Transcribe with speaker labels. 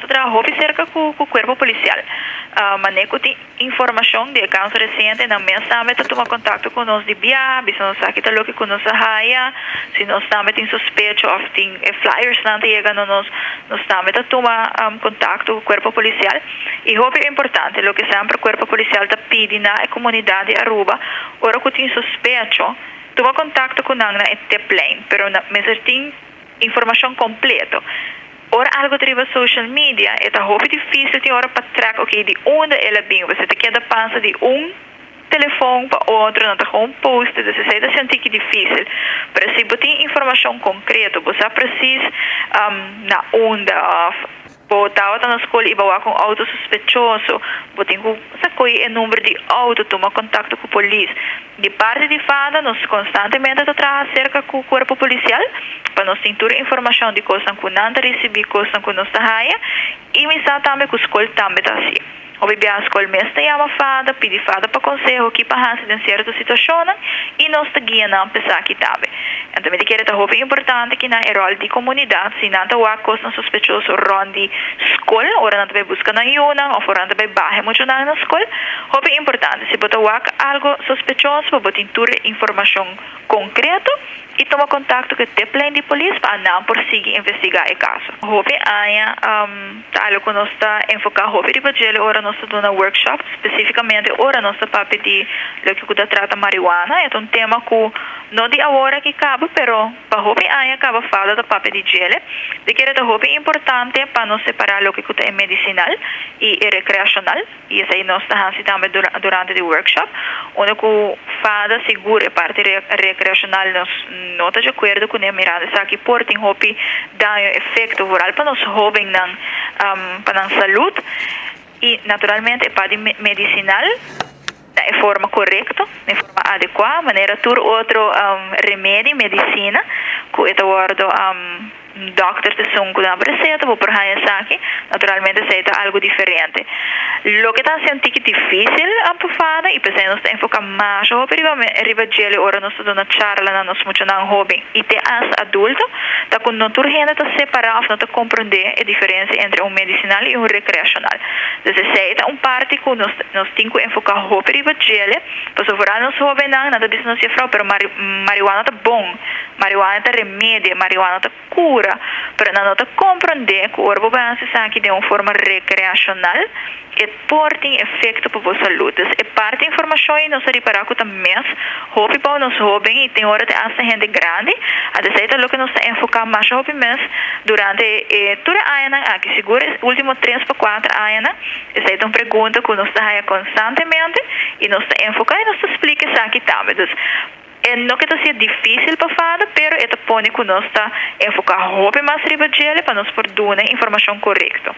Speaker 1: trabalhamos cerca com o corpo policial. Manejo de informação de casos recentes, na minha também toma contato com nós de BIA, se nós aqui tá louco com nossa raia, se nós também tem suspeito ou tem flyers não chegam nós também toma contato com o corpo policial. E é importante, o que sempre o corpo policial tá pedindo na comunidade Aruba, ora que tem suspeito, toma contato com nós na plane, pero mas tem informação completa. Ora algo driva social media, é muito difícil ter hora para track, ok, de onde ela vem, você te queda pensa de telefone para outro, não está um post, você sai sentir que difícil. Para se botar informação concreta, você precisa na onda botar na escola e bawa com auto suspeitoso, botar com o número de auto, tomar contato com a polícia. De parte de fada, nós constantemente trabalhamos cerca com o corpo policial para nós ter informação de coisas que não recebi, coisas que não está raia, e me também com a escola também está assim. O bebê a escola mesmo chama fada, pede fada para conselho que para em certa situação e nós te guia na pensar que também. Então me quero é importante que na rol de comunidade, se não há coisa suspeitosa ronde escola, ora não vai buscar na iona, ou fora não vai barre muito na escola, é importante se botar algo suspeitoso, para botar informação concreta e tomar contato com o plane de polícia para não prosseguir investigar o caso. Hope aia algo que nós está enfocado hope de ora nós está dando workshop especificamente ora nós está para pedir o que trata marihuana é um tema que não de agora que cabe, pero para hope aia acaba fala da papo de gele de que é hope importante para nós separar o que é medicinal e recreacional e isso aí nós está fazendo também durante o workshop onde que fada segura parte recreacional nós não está de acordo com a mirada, sabe que pode ter dano efeito rural para nós jovens para a saúde e naturalmente para medicinal de forma correta, de forma adequada, maneira tur outro remédio, medicina, que é o doctor te são com a receita, vou por aí aqui, naturalmente é algo diferente. Lo que está sendo difícil a e pensando nós enfocar mais o riba gele ora nós dona charla nós muito não jovem e te as adulto, tá com não tur gente tá separar, não tá compreender a diferença entre um medicinal e um recreacional. Então é parte que nós temos que enfocar o riba gele, para sobrar nós jovem não, nada disso não se fala, pero marihuana tá bom, marihuana tá remédio, marihuana tá cura, para não tá compreender que o corpo vai se aqui de uma forma recreacional e pode ter efeito para a saúde. É parte da informação e nós reparar que também hobby para nós jovens e tem hora de essa gente grande, a deseita lo que nós enfocar mais hobby mesmo durante toda a ano, aqui segura os últimos 3 para 4 anos, essa é uma pergunta que nós está constantemente e nós enfocar e nós explica isso aqui também. Não que seja difícil para fazer, pero é pone que nós está enfocar hobby mais riba para nós por dar informação correta.